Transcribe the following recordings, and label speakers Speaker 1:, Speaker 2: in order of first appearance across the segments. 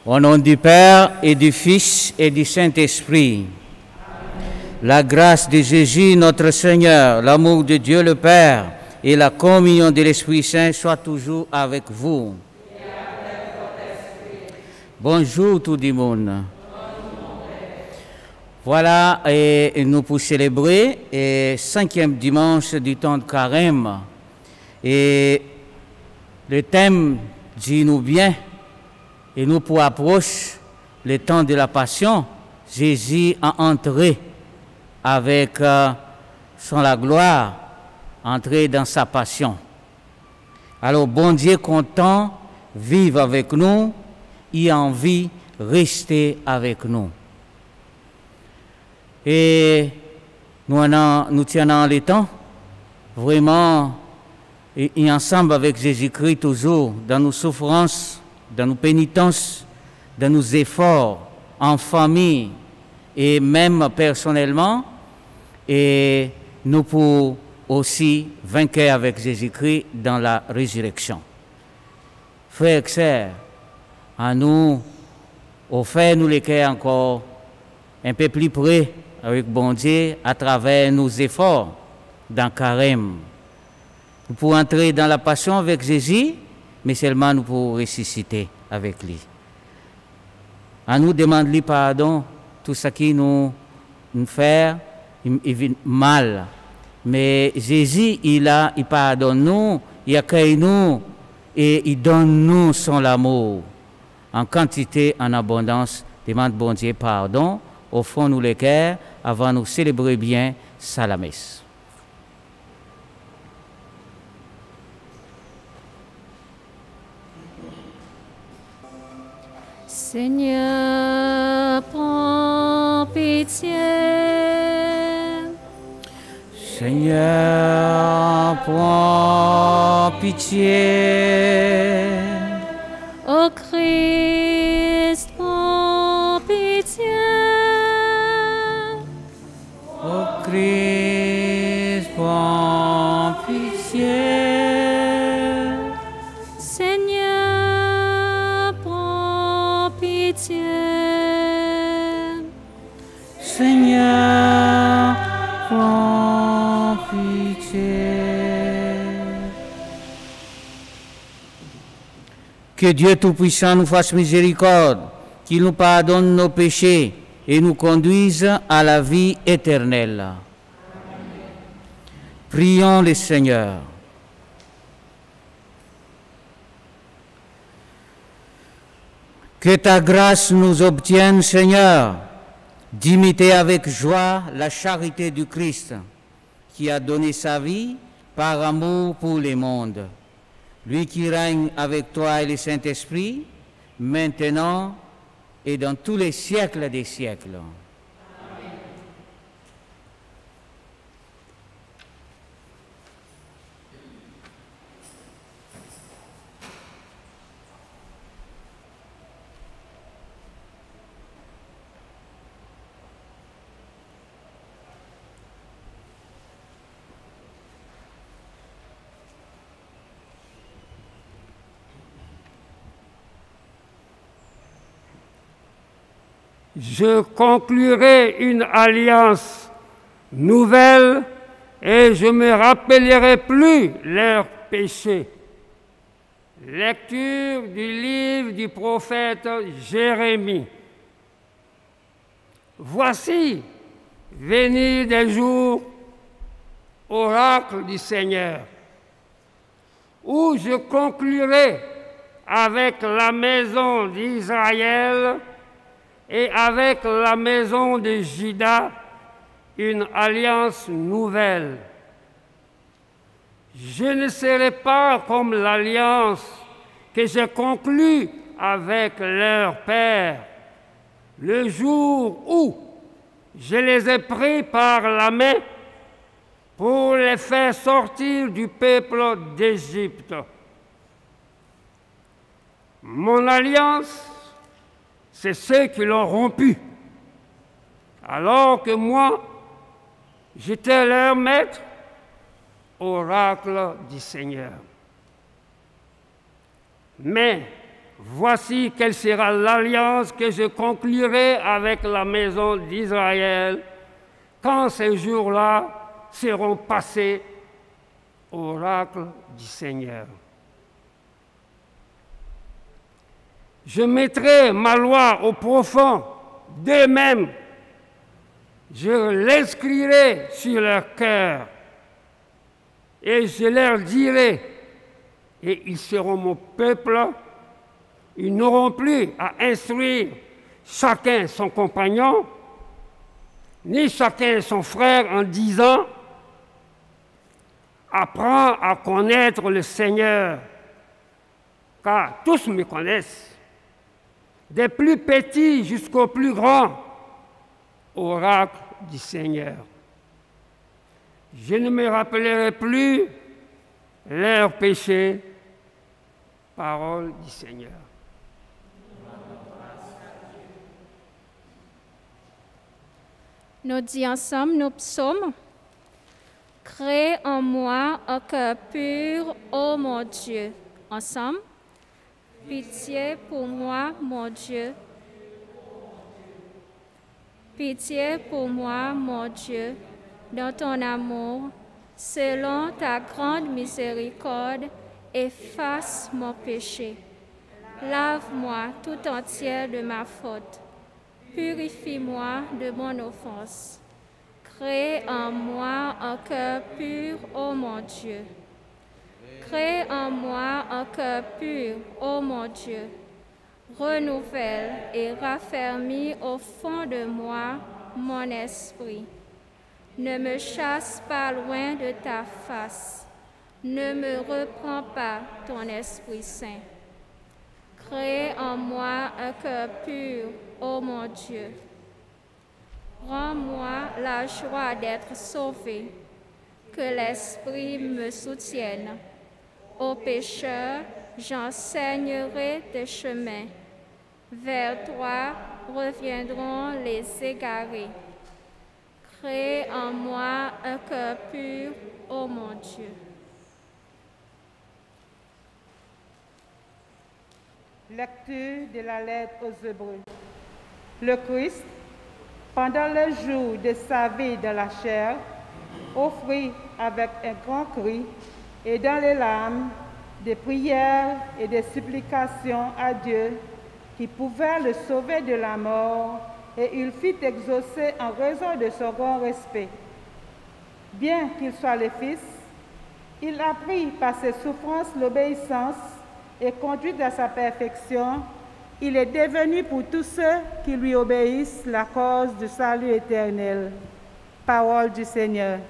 Speaker 1: Au nom du Père et du Fils et du Saint-Esprit, la grâce de Jésus notre Seigneur, l'amour de Dieu le Père et la communion de l'Esprit Saint soient toujours avec vous. Bonjour tout le monde. Voilà, et nous pour célébrer le 5e dimanche du temps de Carême. Et le thème dit nous bien, et nous pour approcher le temps de la Passion, Jésus a entré avec son la gloire, entré dans sa passion. Alors, bon Dieu content, vive avec nous, il a envie de rester avec nous. Et nous tenons le temps, vraiment, et ensemble avec Jésus-Christ toujours, dans nos souffrances, dans nos pénitences, dans nos efforts, en famille, et même personnellement, et nous pouvons aussi vaincre avec Jésus-Christ dans la résurrection. Frères et sœurs, à nous, au fait, nous les cœurs encore un peu plus près avec bon Dieu à travers nos efforts dans Carême. Nous pouvons entrer dans la passion avec Jésus, mais seulement nous pouvons ressusciter avec lui. À nous demander pardon, tout ce qui nous fait mal. Mais Jésus, il pardonne nous, il accueille nous et il donne nous son amour. En quantité, en abondance, demande bon Dieu pardon, offrons-nous les cœurs avant de nous célébrer bien sa messe.
Speaker 2: Seigneur, prends pitié.
Speaker 1: Seigneur, prends pitié.
Speaker 2: Ô Christ, prends pitié.
Speaker 1: Ô Christ, prends pitié.
Speaker 2: Seigneur, prends pitié.
Speaker 1: Seigneur, prends pitié. Que Dieu Tout-Puissant nous fasse miséricorde, qu'il nous pardonne nos péchés et nous conduise à la vie éternelle. Amen. Prions le Seigneur. Que ta grâce nous obtienne, Seigneur, d'imiter avec joie la charité du Christ, qui a donné sa vie par amour pour le monde. Lui qui règne avec toi et le Saint-Esprit, maintenant et dans tous les siècles des siècles. Amen.
Speaker 3: Je conclurai une alliance nouvelle et je ne me rappellerai plus leurs péchés. Lecture du livre du prophète Jérémie. Voici venir des jours, oracle du Seigneur, où je conclurai avec la maison d'Israël et avec la maison de Juda une alliance nouvelle. Je ne serai pas comme l'alliance que j'ai conclue avec leur père, le jour où je les ai pris par la main pour les faire sortir du peuple d'Égypte. Mon alliance, c'est ceux qui l'ont rompu, alors que moi, j'étais leur maître, oracle du Seigneur. Mais voici quelle sera l'alliance que je conclurai avec la maison d'Israël quand ces jours-là seront passés, oracle du Seigneur. Je mettrai ma loi aux profonds d'eux-mêmes, je l'inscrirai sur leur cœur, et je leur dirai, et ils seront mon peuple, ils n'auront plus à instruire chacun son compagnon, ni chacun son frère en disant « Apprends à connaître le Seigneur, car tous me connaissent, des plus petits jusqu'aux plus grands, oracle du Seigneur. Je ne me rappellerai plus leurs péchés, parole du Seigneur. »
Speaker 2: Nous disons ensemble nos psaumes. Crée en moi un cœur pur, ô mon Dieu. Ensemble. Pitié pour moi, mon Dieu. Pitié pour moi, mon Dieu, dans ton amour, selon ta grande miséricorde, efface mon péché. Lave-moi tout entier de ma faute. Purifie-moi de mon offense. Crée en moi un cœur pur, ô mon Dieu. Crée en moi un cœur pur, ô mon Dieu. Renouvelle et raffermis au fond de moi mon esprit. Ne me chasse pas loin de ta face. Ne me reprends pas ton Esprit Saint. Crée en moi un cœur pur, ô mon Dieu. Rends-moi la joie d'être sauvé. Que l'Esprit me soutienne. Aux pécheurs, j'enseignerai tes chemins. Vers toi reviendront les égarés. Crée en moi un cœur pur, ô mon Dieu.
Speaker 4: Lecture de la lettre aux Hébreux. Le Christ, pendant le jour de sa vie dans la chair, offrit avec un grand cri et dans les larmes des prières et des supplications à Dieu qui pouvait le sauver de la mort, et il fit exaucer en raison de son grand respect. Bien qu'il soit le Fils, il apprit par ses souffrances l'obéissance et conduit à sa perfection, il est devenu pour tous ceux qui lui obéissent la cause du salut éternel. Parole du Seigneur.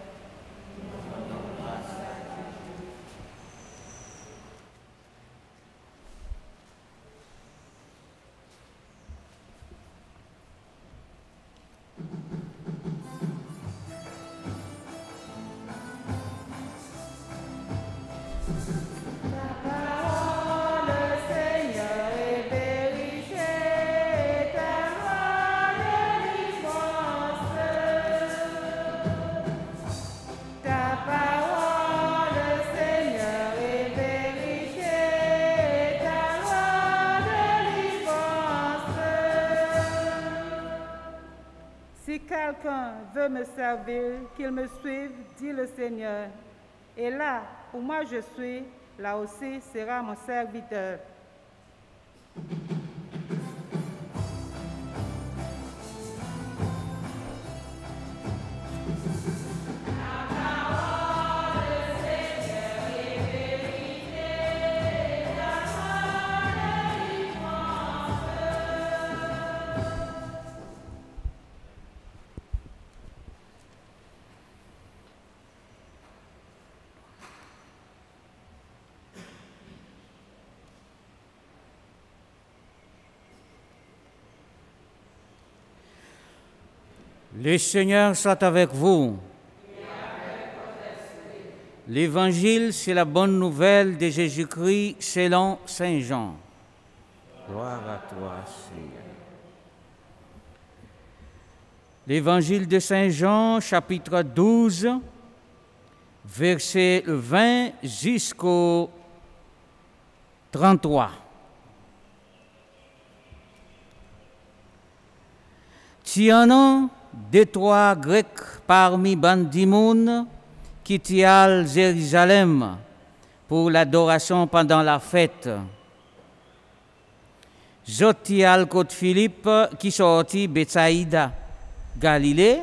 Speaker 4: Si quelqu'un veut me servir, qu'il me suive, dit le Seigneur. Et là où moi je suis, là aussi sera mon serviteur.
Speaker 1: Le Seigneur soit avec vous. L'Évangile, c'est la bonne nouvelle de Jésus-Christ selon Saint Jean. Gloire à toi, Seigneur. L'Évangile de Saint Jean, chapitre 12, verset 20 jusqu'au 33. Si un an, deux, trois Grecs parmi Bandimoun qui tial Jérusalem pour l'adoration pendant la fête. Jotial côte Philippe qui sorti Bethsaïda, Galilée,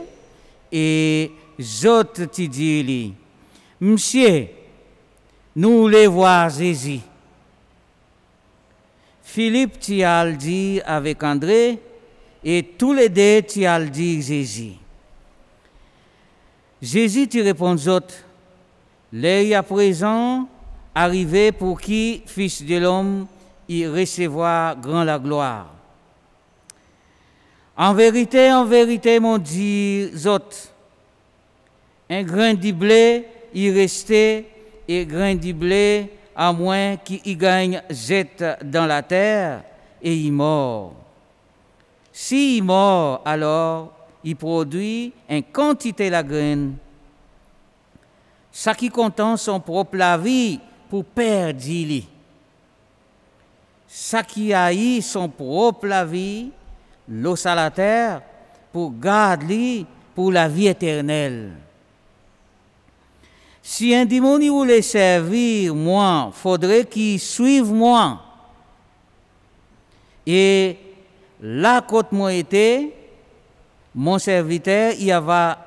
Speaker 1: et Jot ti dit, Monsieur, nous les voir Jésus. Philippe tial dit avec André, et tous les deux tial dit Jésus. Jésus te répond autres, l'heure à présent arrivé pour qui, Fils de l'homme, y recevoir grand la gloire. En vérité, mon dit autres, un grain de blé y restait, et grain de blé, à moins qu'il y gagne, jette dans la terre, et il mort. Si il mort, alors, il produit une quantité de la graine. Ça qui content son propre la vie pour perdre lui. Ça qui haït son propre la vie, l'eau à la terre, pour garder pour la vie éternelle. Si un démon voulait servir moi, faudrait qu'il suive moi. Et là, quand moi était, mon serviteur, il va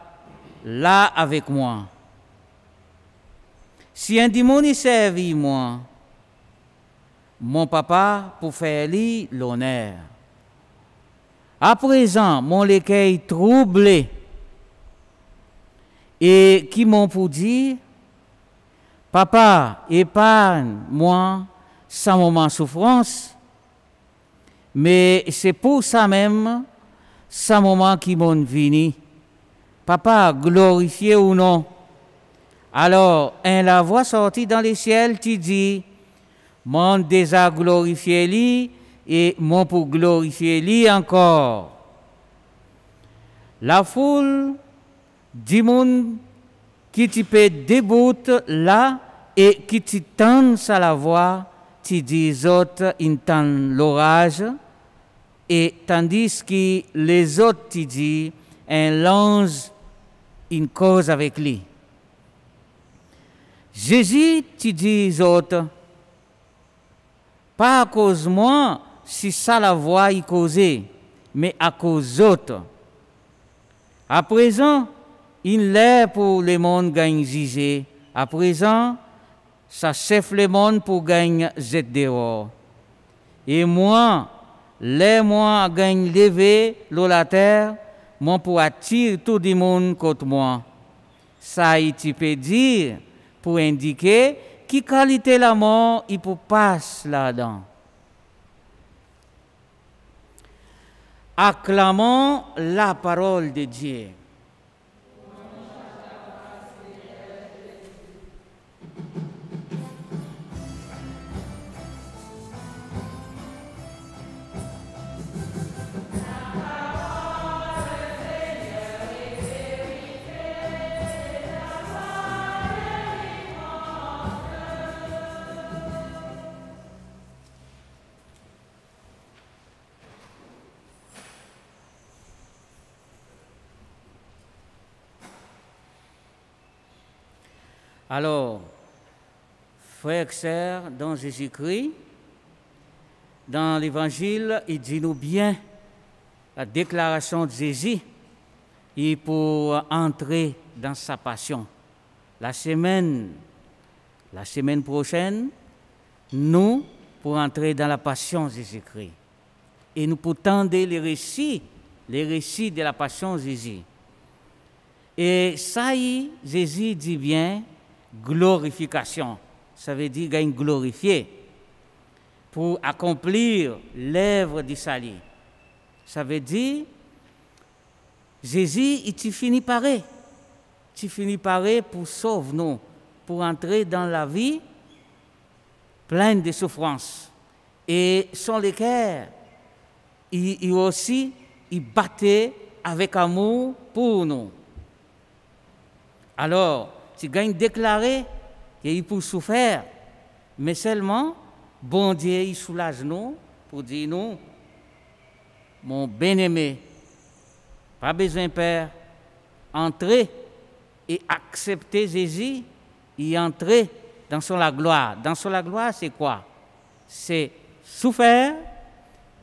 Speaker 1: là avec moi. Si un démon y servit moi, mon papa pour faire lui l'honneur. À présent, mon l'écueil troublé et qui m'ont pour dire, papa, épargne-moi sans moment souffrance, mais c'est pour ça même, sans moment qui m'ont venu. Papa, glorifié ou non. Alors, la voix sortie dans les ciels, tu dis, mon déjà glorifié lui et mon pour glorifier lui encore. La foule du monde qui te peut déboute là et qui te tend à la voix, tu dis autres, ils tendent l'orage, et tandis que les autres te disent, un lance une cause avec lui. Jésus te dit aux autres, pas à cause de moi, si ça la voix y causée, mais à cause d'autres. À présent, il l'est pour le monde gagne jugé. À présent, ça chef le monde pour gagner jet dehors. Et moi, moi gagne lever l'eau la terre, moi pour attirer tout le monde contre moi. Ça, il peut dire pour indiquer qui qualité la mort, il peut passer là-dedans. Acclamons la parole de Dieu. Alors, frères et sœurs, dans Jésus-Christ, dans l'Évangile, il dit nous bien la déclaration de Jésus et pour entrer dans sa passion. La semaine prochaine, nous, pour entrer dans la passion de Jésus-Christ. Et nous pour tendre les récits de la passion de Jésus. Et ça y est, Jésus dit bien, glorification, ça veut dire gagne glorifié pour accomplir l'œuvre du salut. Ça veut dire Jésus, il finit par pour sauver nous, pour entrer dans la vie pleine de souffrances. Et sans lesquelles il aussi il battait avec amour pour nous. Alors, tu gagnes déclarer qu'il peut souffrir, mais seulement, bon Dieu, il soulage nous pour dire nous, mon bien-aimé, Pas besoin, Père, entrer et accepter Jésus, y entrer dans son la gloire. Dans son la gloire, c'est quoi? C'est souffert,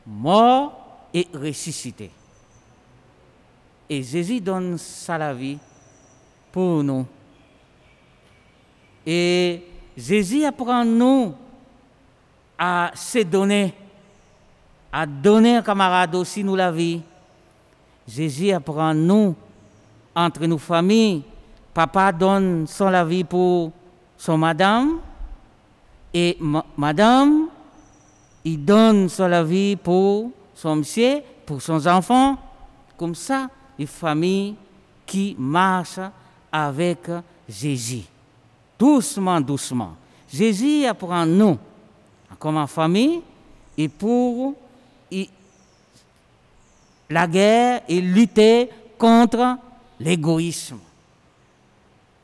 Speaker 1: mort et ressuscité. Et Jésus donne ça la vie pour nous. Et Jésus apprend nous à se donner, à donner un camarade aussi nous la vie. Jésus apprend nous, entre nos familles, papa donne son la vie pour son madame, et madame, il donne son la vie pour son monsieur, pour son enfant. Comme ça, une famille qui marche avec Jésus. Doucement, doucement. Jésus apprend nous, comme en famille, et pour la guerre et lutter contre l'égoïsme.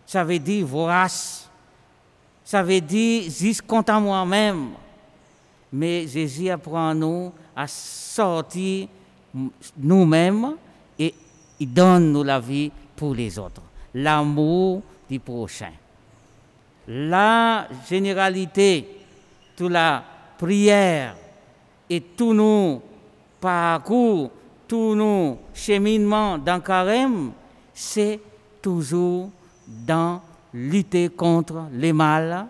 Speaker 1: Ça veut dire vorace. Ça veut dire juste contre moi-même. Mais Jésus apprend nous à sortir nous-mêmes et il donne nous la vie pour les autres. L'amour du prochain. La généralité, toute la prière et tous nos parcours, tous nos cheminements dans Carême, c'est toujours dans lutter contre les mal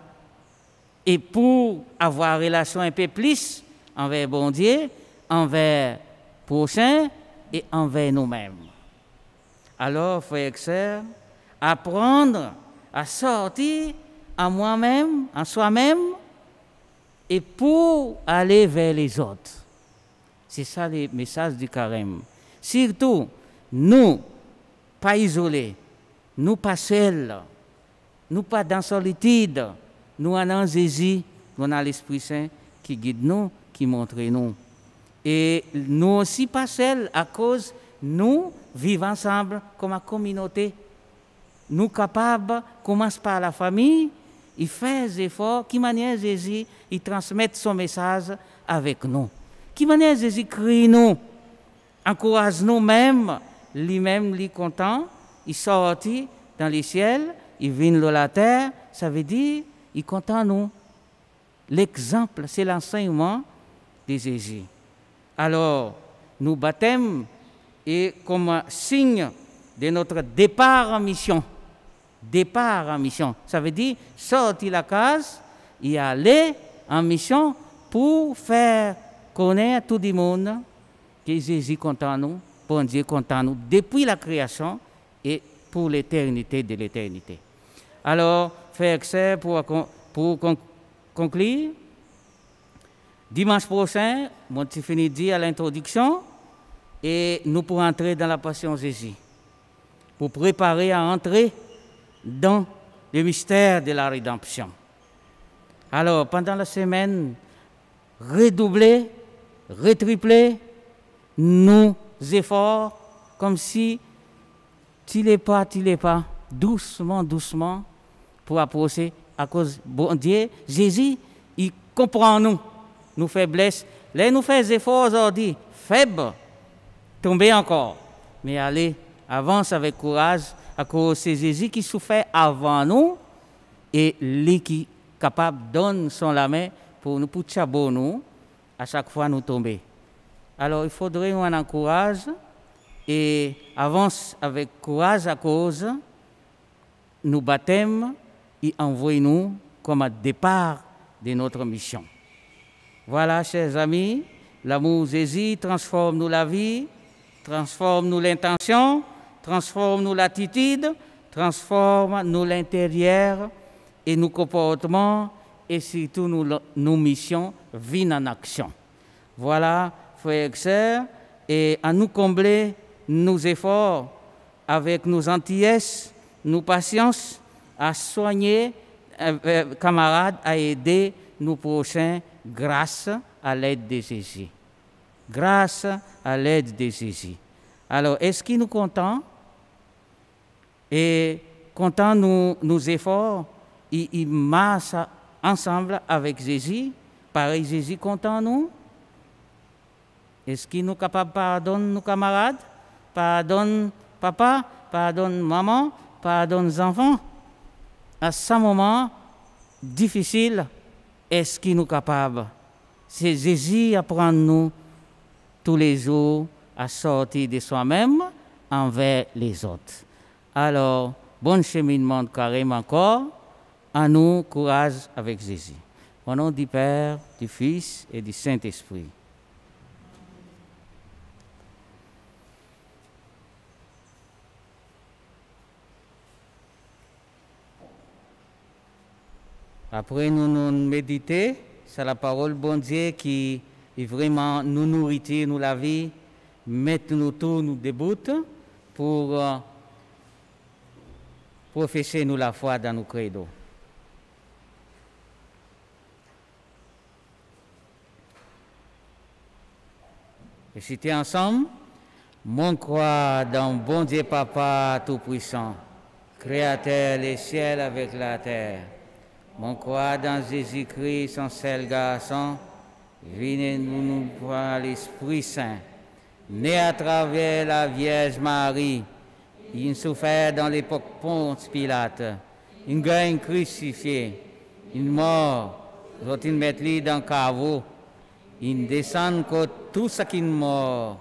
Speaker 1: et pour avoir relation un peu plus envers bon Dieu, envers prochain et envers nous-mêmes. Alors, frères et sœurs, apprendre à sortir en moi-même, en soi-même, et pour aller vers les autres. C'est ça le message du Carême. Surtout, nous, pas isolés, nous pas seuls, nous pas dans solitude, nous en Jésus, nous avons l'Esprit Saint qui guide nous, qui montre nous. Et nous aussi pas seuls à cause nous vivons ensemble comme une communauté. Nous capables, commence par la famille, il fait des efforts, qui manière Jésus, il transmet son message avec nous. Qui manière Jésus crie nous, encourage nous-mêmes, lui-même, lui content, il sortit dans les ciels, il vient dans la terre, ça veut dire, il content nous. L'exemple, c'est l'enseignement de Jésus. Alors, nous baptêmes et comme signe de notre départ en mission. Départ en mission, ça veut dire sortir la case et aller en mission pour faire connaître à tout le monde que Jésus content nous, bon Dieu content nous, depuis la création et pour l'éternité de l'éternité. Alors, frères et sœurs, pour conclure, dimanche prochain, mon petit fini dit à l'introduction, et nous pourrons entrer dans la Passion Jésus, pour préparer à entrer dans le mystère de la rédemption. Alors, pendant la semaine, redoubler, retripler nos efforts, comme si tu l'es pas, doucement, doucement, pour approcher, à cause, bon Dieu, Jésus, il comprend nous, nos faiblesses. Là, nous faisons des efforts aujourd'hui, faibles, tomber encore. Mais allez, avance avec courage, à cause c'est Jésus qui souffrait avant nous, et lui qui est capable de donner son la main pour nous, pour chabot nous, à chaque fois nous tomber. Alors, il faudrait nous en encourager et avance avec courage à cause nous baptêmes et envoyez-nous comme un départ de notre mission. Voilà, chers amis, l'amour Jésus transforme-nous la vie, transforme-nous l'intention, transforme-nous l'attitude, transforme-nous l'intérieur et nos comportements et surtout nos missions viennent en action. Voilà, frères et sœurs, et à nous combler nos efforts avec nos gentillesses, nos patiences, à soigner camarades, à aider nos prochains grâce à l'aide de Jésus. Grâce à l'aide de Jésus. Alors, est-ce qu'il nous content? Et content nos efforts, il marche ensemble avec Jésus. Pareil, Jésus content nous. Est-ce qu'il nous capable de pardonner nos camarades? pardonne papa, pardonne maman, pardonne les enfants. À ce moment difficile, est-ce qu'il nous est capable? C'est Jésus apprend nous tous les jours à sortir de soi-même envers les autres. Alors, bon cheminement de carême encore, à nous courage avec Jésus. Au nom du Père, du Fils et du Saint-Esprit. Après nous méditer, c'est la parole bon Dieu qui est vraiment nous nourrit, nous la vie, mettre nous tout, nous debout pour professer nous la foi dans nos credos. Et citer ensemble, mon croix dans bon Dieu Papa Tout-Puissant, Créateur les ciels avec la terre. Mon croix dans Jésus-Christ, son seul garçon, venez nous par l'Esprit Saint, né à travers la Vierge Marie, il souffert dans l'époque Ponce Pilate, il gagne crucifié, il mort, il met dans le caveau, il descend contre tout ce qui est mort,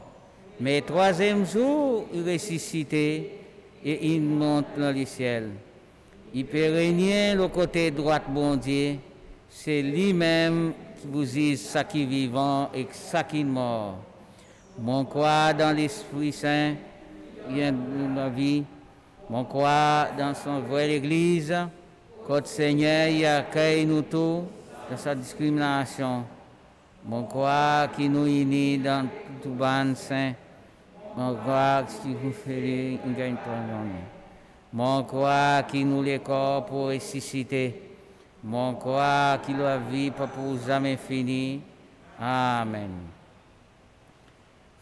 Speaker 1: mais troisième jour, il ressuscité et il monte dans le ciel. Il peut régner le côté droit bon Dieu, c'est lui-même qui vous dit ça qui est vivant et ça qui est mort. Mon croix dans l'Esprit Saint, vient de la vie. Mon croix dans son vrai Église, quand Seigneur y accueille nous tous dans sa discrimination. Mon croix qui nous unit dans tout ban saint. Mon croix qui vous fait une gagne pour nous. Mon croix qui nous les corps pour ressusciter. Mon croix qui la vie pas pour jamais finir. Amen.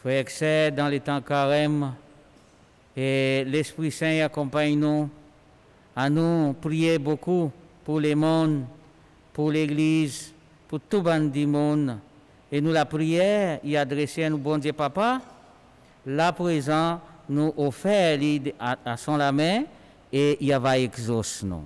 Speaker 1: Frères et sœurs, dans les temps carême, et l'Esprit Saint accompagne nous. À nous prier beaucoup pour les mondes, pour l'Église, pour tout le monde. Et nous la prière y adresser à nous, bon Dieu Papa. Là présent, nous offert à son la main et il va exaucer nous.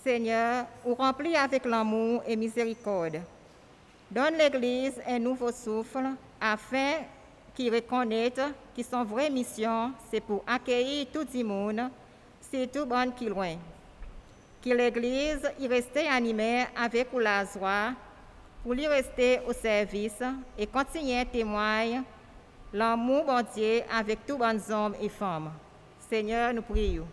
Speaker 5: Seigneur, ou remplis avec l'amour et miséricorde. Donne l'Église un nouveau souffle afin qu'il reconnaisse que son vraie mission, c'est pour accueillir tout le monde, surtout bon qui loin. Que l'Église y reste animée avec la joie, pour lui rester au service et continuer à témoigner l'amour bon Dieu avec tous les hommes et femmes. Seigneur, nous prions.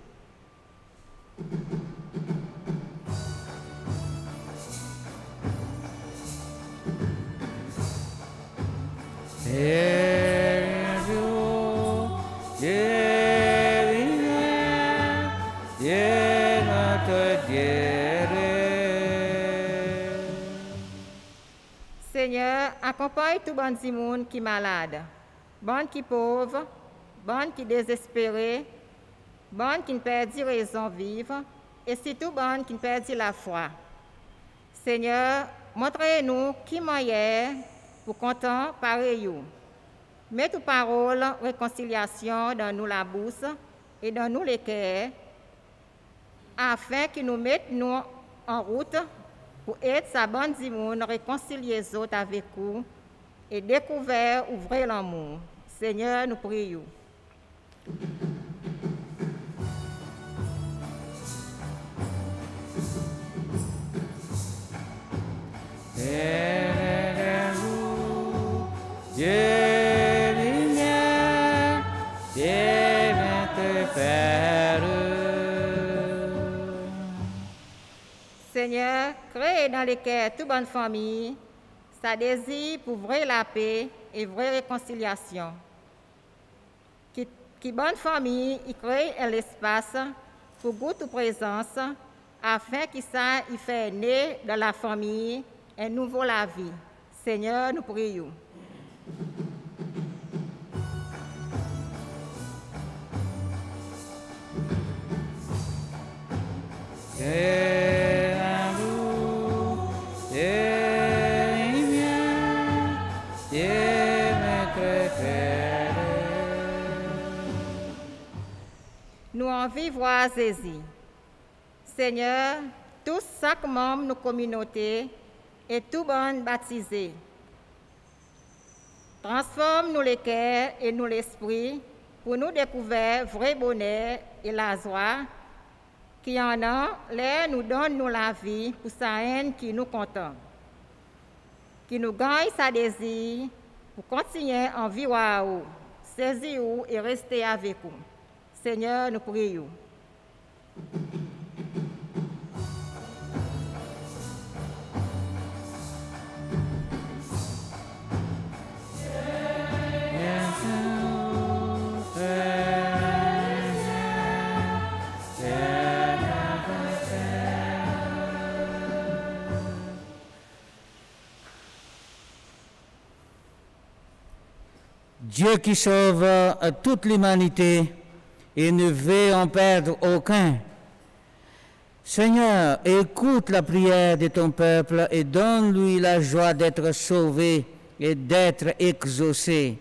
Speaker 5: Seigneur, accompagne tout bon du monde qui est malade, bon qui est pauvre, bon qui est désespéré, bon qui ne perdit raison de vivre, et surtout bon qui ne perdit la foi. Seigneur, montrez-nous qui moyen pour content pareil. Mets tes paroles, réconciliation dans nous la bouche et dans nous les cœurs, afin que nous mettions en route pour être sa bonne du monde, réconcilier les autres avec vous et découvrir, ouvrir l'amour. Seigneur, nous prions. Seigneur, crée dans les cœurs toute bonne famille, sa désir pour vraie la paix et vraie réconciliation. Qui bonne famille y crée un espace pour goûter présence afin qu'il ça y fait naître dans la famille un nouveau la vie. Seigneur, nous prions. Nous en vivons Jésus. Seigneur, tous chaque membre de nos communautés et tout bon baptisé. Transforme-nous les cœurs et nous l'esprit pour nous découvrir le vrai bonheur et la joie qui en a, l'air nous donne nous la vie pour sa haine qui nous contente. Qui nous gagne sa désir pour continuer en vivre à vous, saisir vous et rester avec vous. Seigneur, nous prions.
Speaker 1: Dieu qui sauve toute l'humanité et ne veut en perdre aucun. Seigneur, écoute la prière de ton peuple et donne-lui la joie d'être sauvé et d'être exaucé.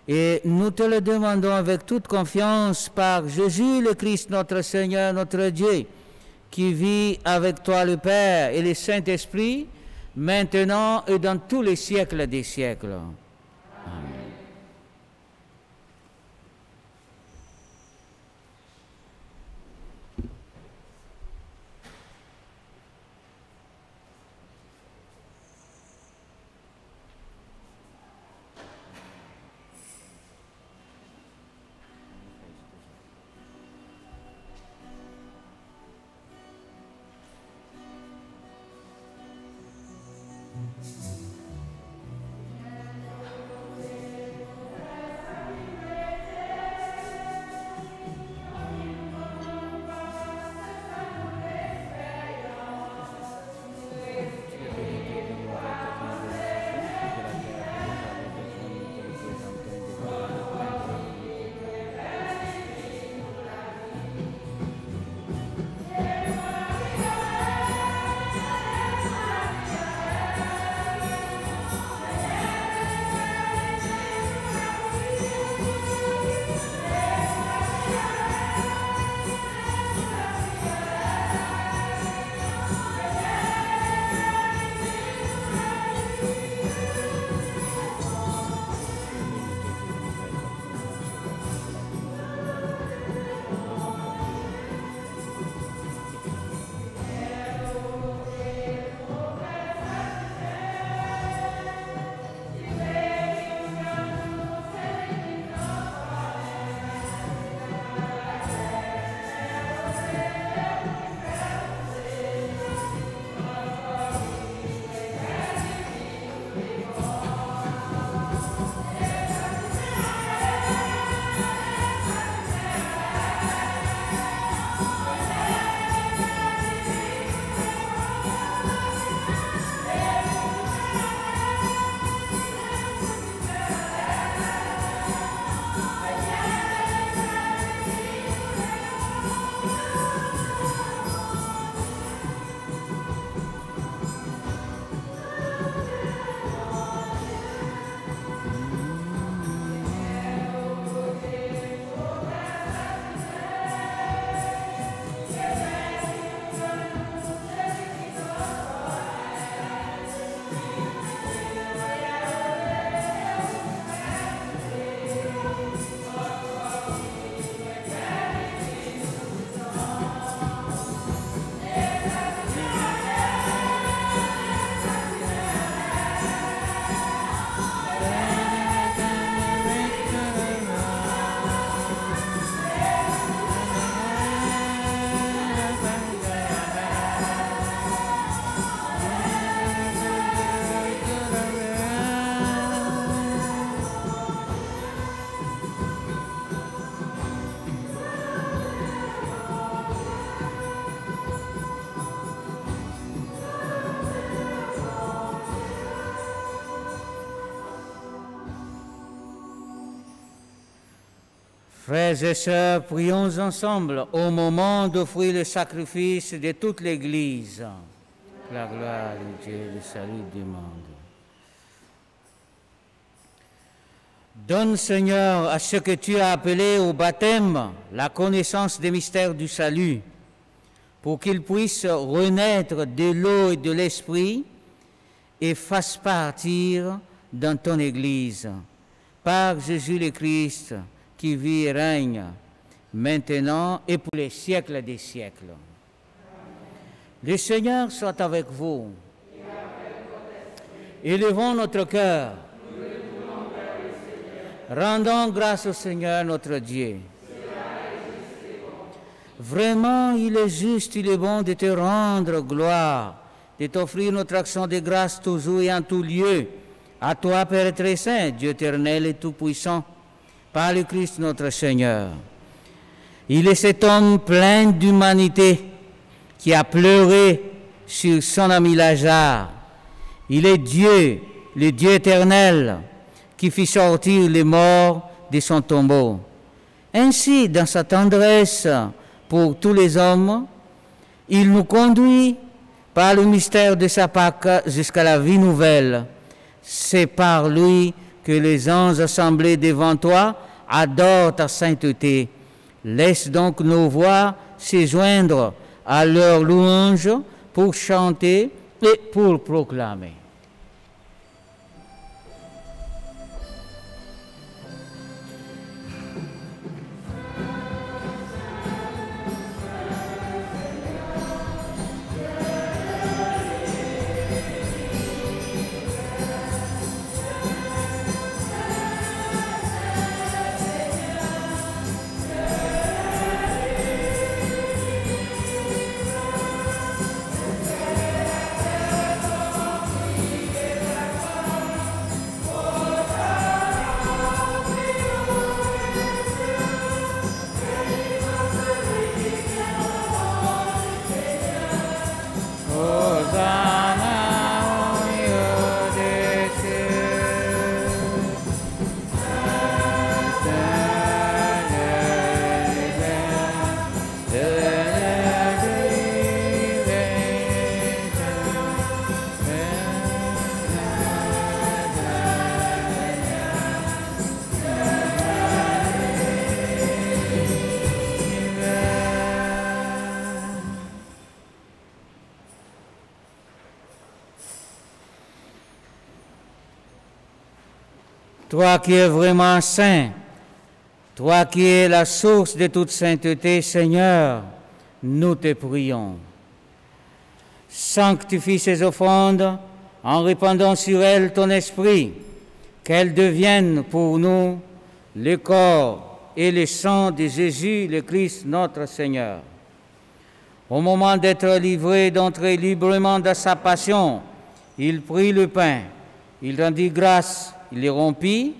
Speaker 1: Et nous te le demandons avec toute confiance par Jésus le Christ, notre Seigneur, notre Dieu, qui vit avec toi le Père et le Saint-Esprit, maintenant et dans tous les siècles des siècles. Amen. Frères et sœurs, prions ensemble au moment d'offrir le sacrifice de toute l'Église. La gloire de Dieu, le salut du monde. Donne, Seigneur, à ceux que tu as appelés au baptême la connaissance des mystères du salut, pour qu'ils puissent renaître de l'eau et de l'esprit et fassent partir dans ton Église, par Jésus le Christ, qui vit et règne, maintenant et pour les siècles des siècles. Le Seigneur soit avec vous. Élevons notre cœur. Rendons grâce au Seigneur notre Dieu. Vraiment, il est juste, il est bon de te rendre gloire, de t'offrir notre action de grâce toujours et en tout lieu. À toi, Père très saint, Dieu éternel et tout-puissant, par le Christ notre Seigneur. Il est cet homme plein d'humanité qui a pleuré sur son ami Lazare. Il est Dieu, le Dieu éternel, qui fit sortir les morts de son tombeau. Ainsi, dans sa tendresse pour tous les hommes, il nous conduit par le mystère de sa Pâque jusqu'à la vie nouvelle. C'est par lui que les anges assemblés devant toi adorent ta sainteté. Laisse donc nos voix se joindre à leur louange pour chanter et pour proclamer. Toi qui es vraiment saint, toi qui es la source de toute sainteté, Seigneur, nous te prions. Sanctifie ces offrandes en répandant sur elles ton esprit, qu'elles deviennent pour nous le corps et le sang de Jésus, le Christ, notre Seigneur. Au moment d'être livré, d'entrer librement dans sa passion, il prit le pain, il rendit grâce, il les rompit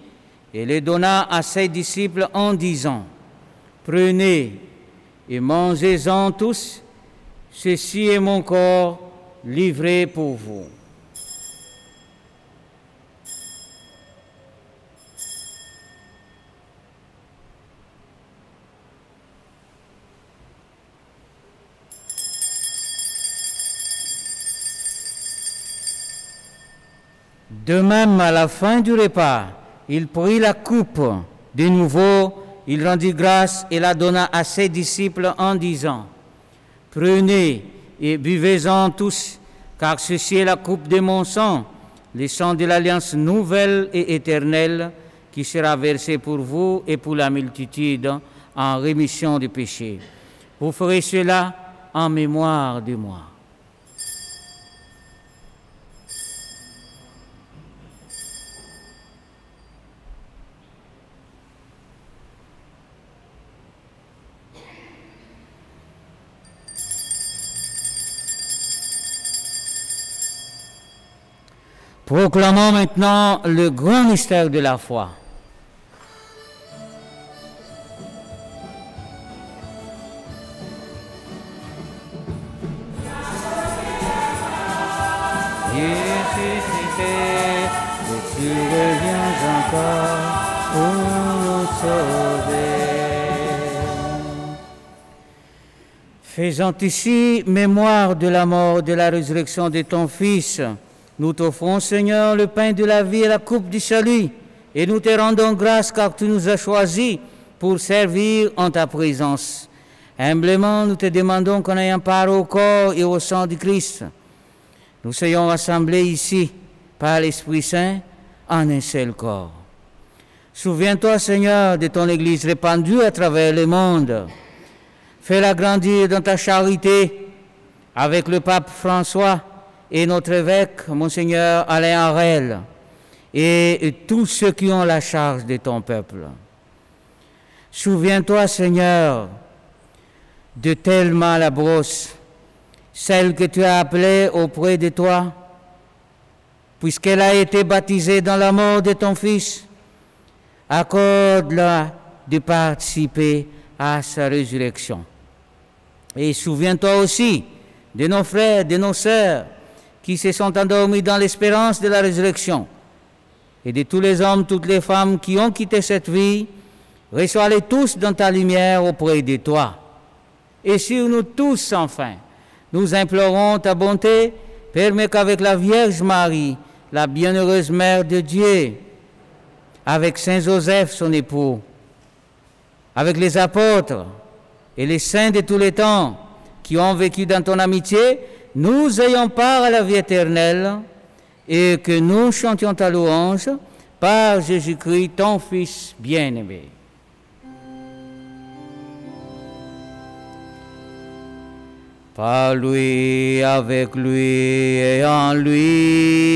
Speaker 1: et les donna à ses disciples en disant, « Prenez et mangez-en tous, ceci est mon corps livré pour vous. » De même, à la fin du repas, il prit la coupe. De nouveau, il rendit grâce et la donna à ses disciples en disant, « Prenez et buvez-en tous, car ceci est la coupe de mon sang, le sang de l'alliance nouvelle et éternelle, qui sera versé pour vous et pour la multitude en rémission des péchés. Vous ferez cela en mémoire de moi. » Proclamons maintenant le grand mystère de la foi. Ressuscité, et tu reviens encore pour nous sauver. Faisant ici mémoire de la mort et de la résurrection de ton Fils, nous t'offrons, Seigneur, le pain de la vie et la coupe du salut, et nous te rendons grâce car tu nous as choisis pour servir en ta présence. Humblement, nous te demandons qu'en ayant part au corps et au sang du Christ, nous soyons rassemblés ici par l'Esprit Saint en un seul corps. Souviens-toi, Seigneur, de ton Église répandue à travers le monde. Fais-la grandir dans ta charité avec le pape François et notre évêque, Monseigneur Alain Harel, et tous ceux qui ont la charge de ton peuple. Souviens-toi, Seigneur, de Thelma Labrosse, celle que tu as appelée auprès de toi, puisqu'elle a été baptisée dans la mort de ton Fils. Accorde-la de participer à sa résurrection. Et souviens-toi aussi de nos frères, de nos sœurs qui se sont endormis dans l'espérance de la résurrection, et de tous les hommes, toutes les femmes qui ont quitté cette vie. Reçois-les tous dans ta lumière auprès de toi. Et sur nous tous, enfin, nous implorons ta bonté. Permets qu'avec la Vierge Marie, la bienheureuse Mère de Dieu, avec Saint Joseph, son époux, avec les apôtres et les saints de tous les temps qui ont vécu dans ton amitié, nous ayons part à la vie éternelle et que nous chantions ta louange par Jésus-Christ, ton Fils bien-aimé. Par lui, avec lui et en lui.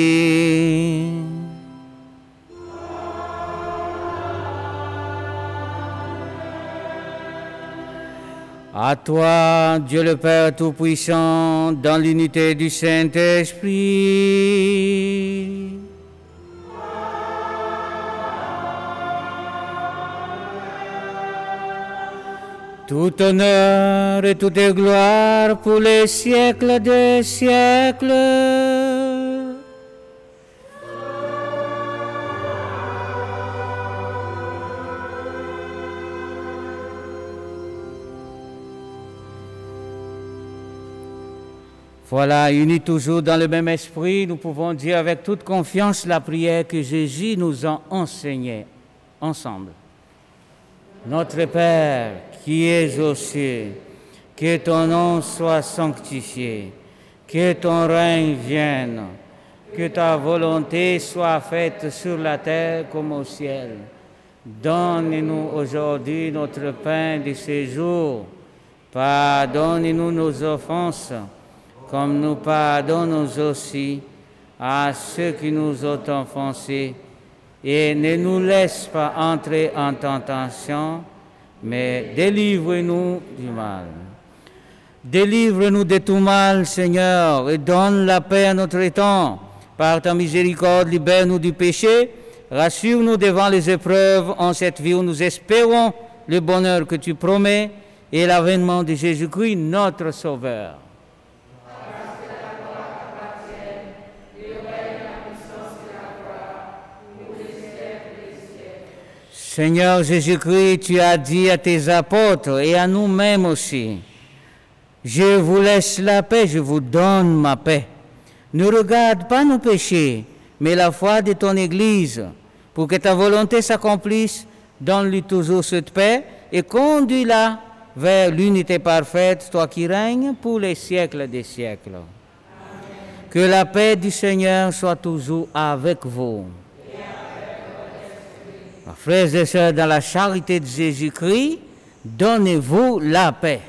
Speaker 1: À toi, Dieu le Père Tout-Puissant, dans l'unité du Saint-Esprit. Tout honneur et toute gloire pour les siècles des siècles. Voilà, unis toujours dans le même esprit, nous pouvons dire avec toute confiance la prière que Jésus nous a enseignée ensemble. Notre Père, qui es aux cieux, que ton nom soit sanctifié, que ton règne vienne, que ta volonté soit faite sur la terre comme au ciel. Donne-nous aujourd'hui notre pain de ce jour. Pardonne-nous nos offenses, comme nous pardonnons aussi à ceux qui nous ont offensés. Et ne nous laisse pas entrer en tentation, mais délivre-nous du mal. Délivre-nous de tout mal, Seigneur, et donne la paix à notre temps. Par ta miséricorde, libère-nous du péché, rassure-nous devant les épreuves en cette vie où nous espérons le bonheur que tu promets et l'avènement de Jésus-Christ, notre Sauveur. Seigneur Jésus-Christ, tu as dit à tes apôtres et à nous-mêmes aussi, je vous laisse la paix, je vous donne ma paix. Ne regarde pas nos péchés, mais la foi de ton Église, pour que ta volonté s'accomplisse. Donne-lui toujours cette paix et conduis-la vers l'unité parfaite, toi qui règnes pour les siècles des siècles. Amen. Que la paix du Seigneur soit toujours avec vous. Frères et sœurs, dans la charité de Jésus-Christ, donnez-vous la paix.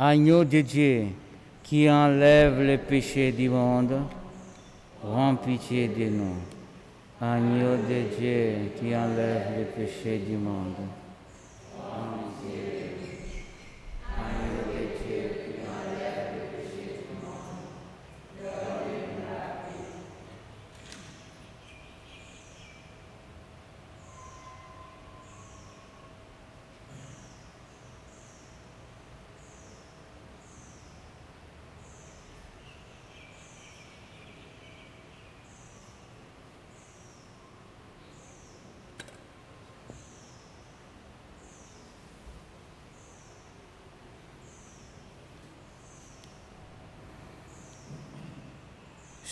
Speaker 1: Agneau de Dieu, qui enlève le péché du monde, rends pitié de nous. Agneau de Dieu, qui enlève le péché du monde, rends pitié de nous. Agneau de Dieu, qui enlève le péché du monde, donne-nous la paix.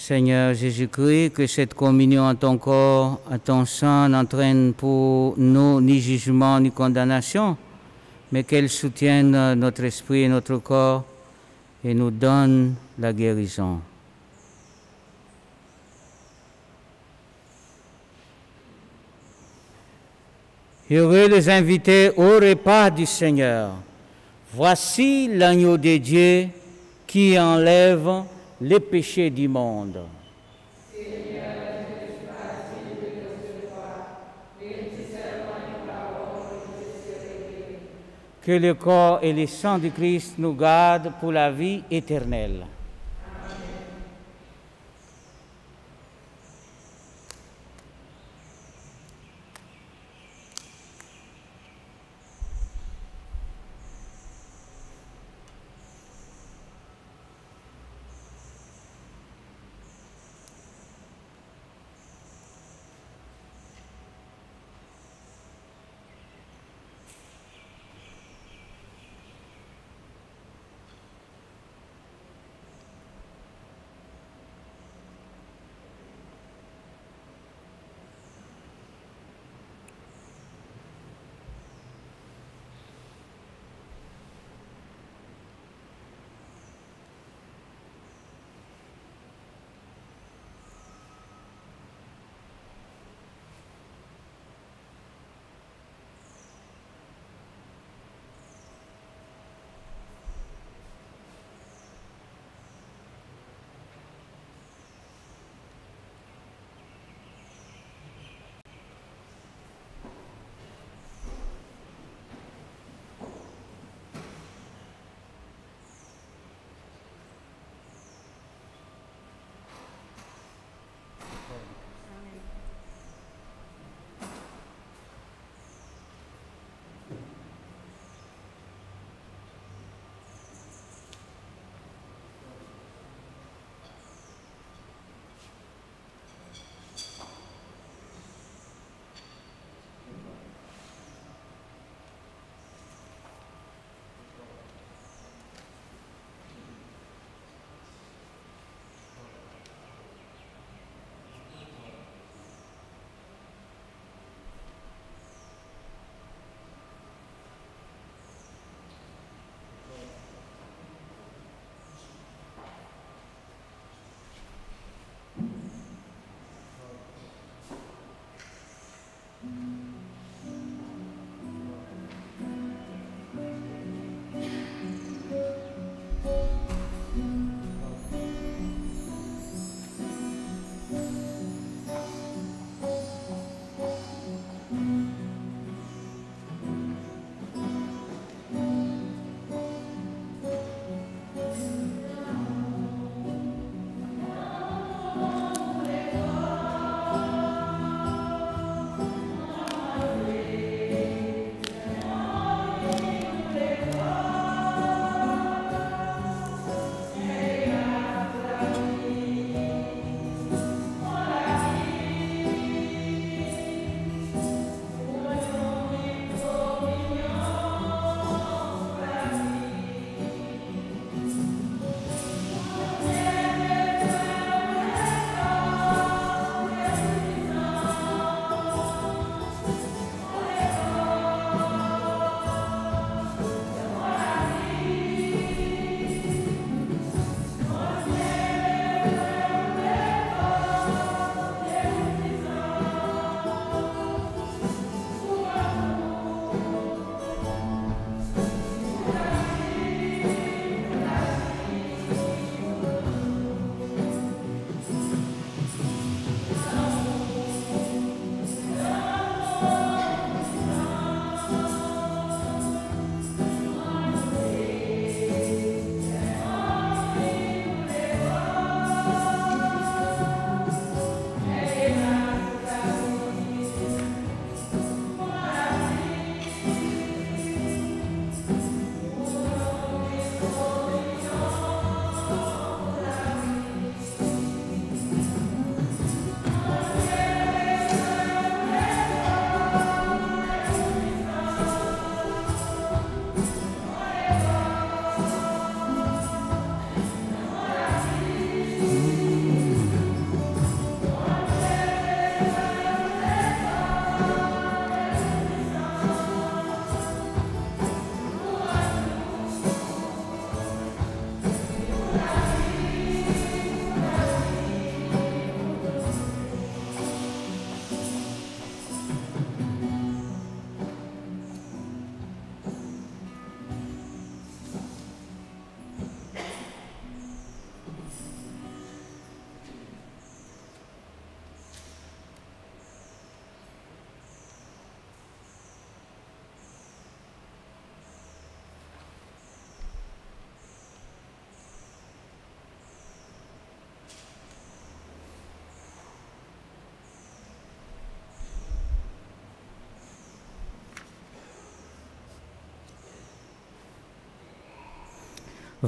Speaker 1: Seigneur Jésus-Christ, que cette communion à ton corps, à ton sang n'entraîne pour nous ni jugement ni condamnation, mais qu'elle soutienne notre esprit et notre corps et nous donne la guérison. Heureux les invités au repas du Seigneur. Voici l'agneau de Dieu qui enlève les péchés du monde. Que le corps et le sang du Christ nous gardent pour la vie éternelle.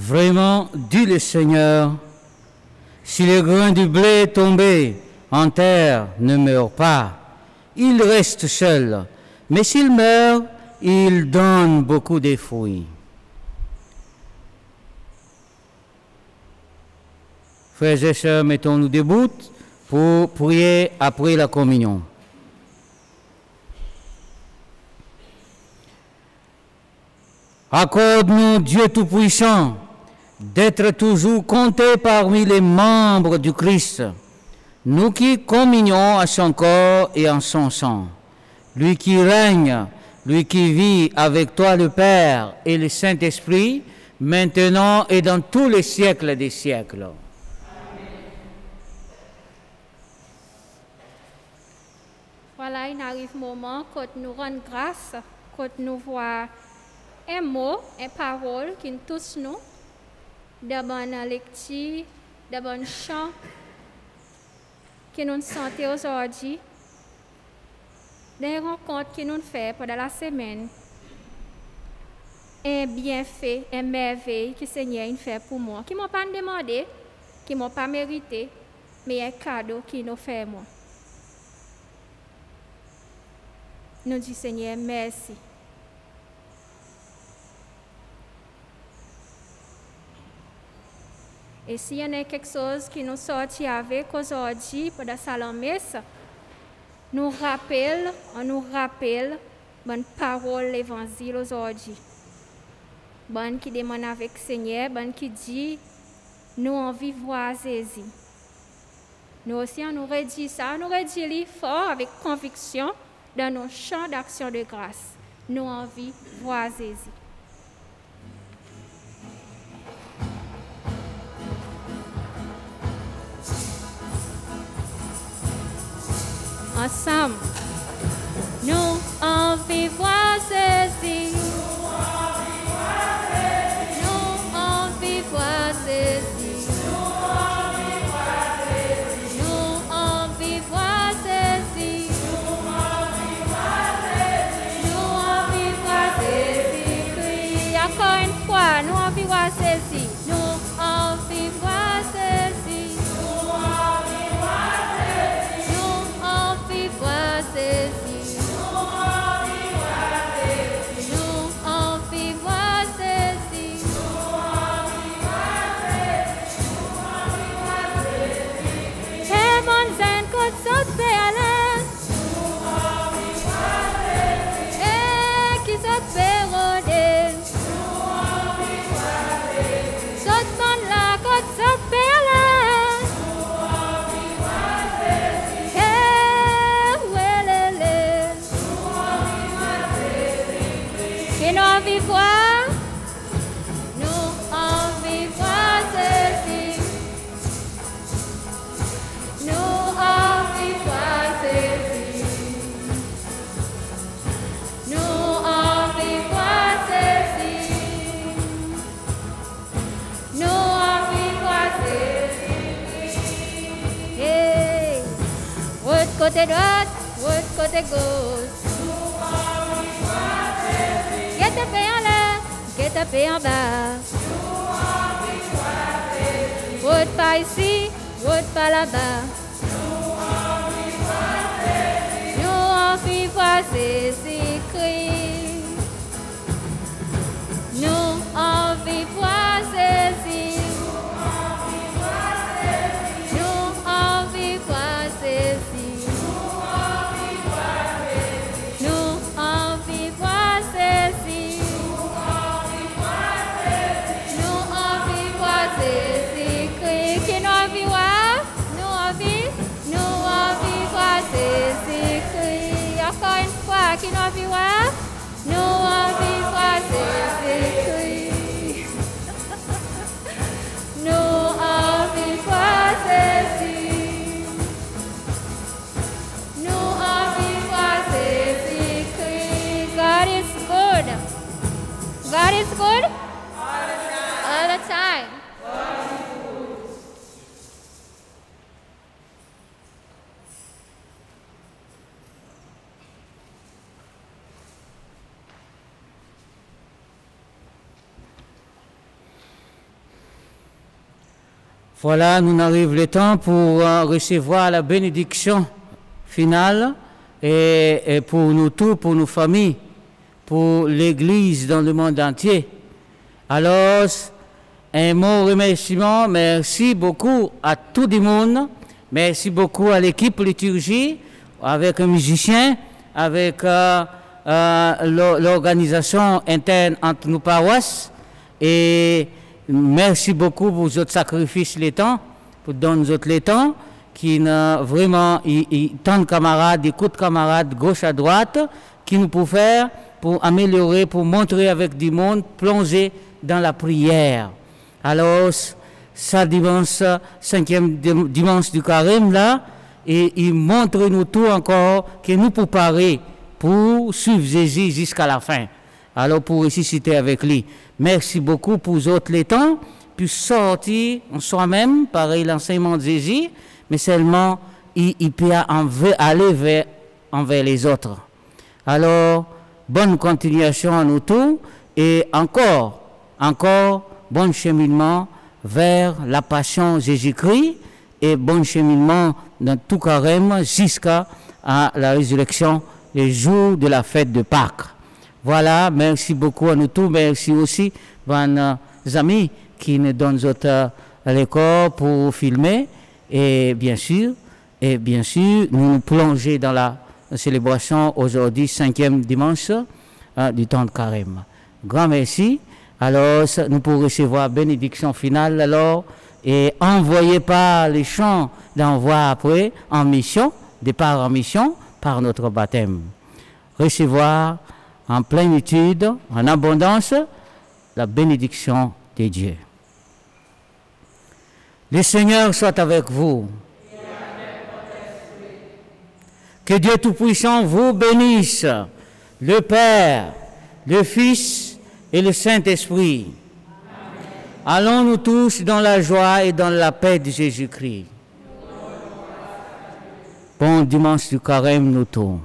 Speaker 1: Vraiment, dit le Seigneur, si le grain du blé tombé en terre ne meurt pas, il reste seul, mais s'il meurt, il donne beaucoup de fruits. Frères et sœurs, mettons-nous debout pour prier après la communion. Accorde-nous, Dieu Tout-Puissant, d'être toujours comptés parmi les membres du Christ, nous qui communions à son corps et en son sang, lui qui règne, lui qui vit avec toi le Père et le Saint-Esprit, maintenant et dans tous les siècles des siècles.
Speaker 2: Voilà, il arrive un moment quand nous rendons grâce, quand nous voyons un mot, une parole qui nous touche nous, de bonne lecture, de bon chant, que nous sentons aujourd'hui, des rencontres que nous faisons pendant la semaine, un bienfait, un merveille que le Seigneur fait pour moi, qui ne m'ont pas demandé, qui ne m'ont pas mérité, mais un cadeau qu'il nous fait moi. Nous disons Seigneur, merci. Et s'il y en a quelque chose qui nous sortit avec aujourd'hui pour la salle messe, on nous rappelle bonne parole l'évangile aujourd'hui. Bonne qui demande avec le Seigneur, bonne qui dit, nous envie voir Jésus. Nous aussi, on nous redit ça, nous redit fort avec conviction dans nos champs d'action de grâce. Nous envie voir Jésus. Ensemble, nous envie voir Jésus. Nous envie voir Jésus. Nous envie voir Jésus. Nous envie voir Jésus. Encore une fois, nous envie voir Jésus. Nous envie voir Jésus. Côté droite, l'autre côté gauche. Get up en l'air, get up en bas. L'autre pas ici, l'autre pas là-bas. Nous envie voir Jésus-Christ. Nous envie voir Jésus. Nous envie voir Jésus. Encore une fois, qui nous envie voir, nous envie voir Jésus-Christ. Nous envie voir Jésus. Nous envie voir Jésus-Christ. God is good. God is good all the time.
Speaker 1: Voilà, nous arrive le temps pour recevoir la bénédiction finale et pour nous tous, pour nos familles, pour l'Église dans le monde entier. Alors, un mot remerciement, merci beaucoup à tout le monde, merci beaucoup à l'équipe liturgie, avec un musicien, avec l'organisation interne entre nos paroisses, et merci beaucoup pour votre sacrifice les temps, pour donner nous autres les temps, qui vraiment, tant de camarades, des coups de camarades, gauche à droite, qui nous peuvent faire pour améliorer, pour montrer avec du monde, plonger dans la prière. Alors, ça dimanche, 5e dimanche du carême, là, et il montre nous tout encore que nous préparer pour suivre Jésus jusqu'à la fin. Alors, pour ressusciter avec lui. Merci beaucoup pour vous autres les temps, puis sortir en soi-même, pareil l'enseignement de Jésus, mais seulement il peut aller envers les autres. Alors, bonne continuation à nous tous, et encore, bon cheminement vers la passion Jésus-Christ, et bon cheminement dans tout carême jusqu'à la résurrection, les jours de la fête de Pâques. Voilà, merci beaucoup à nous tous, merci aussi à nos amis qui nous donnent l'école pour filmer, et bien sûr, nous nous plongeons dans la célébration aujourd'hui, 5e dimanche du temps de carême. Grand merci. Alors, nous pourrons recevoir la bénédiction finale, alors, et envoyez pas les chants d'envoi après en mission, départ en mission, par notre baptême. Recevoir en plénitude, en abondance, la bénédiction de Dieu. Le Seigneur soit avec vous. Que Dieu Tout-Puissant vous bénisse, le Père, le Fils et le Saint-Esprit. Allons-nous tous dans la joie et dans la paix de Jésus-Christ. Bon dimanche du carême, nous tous.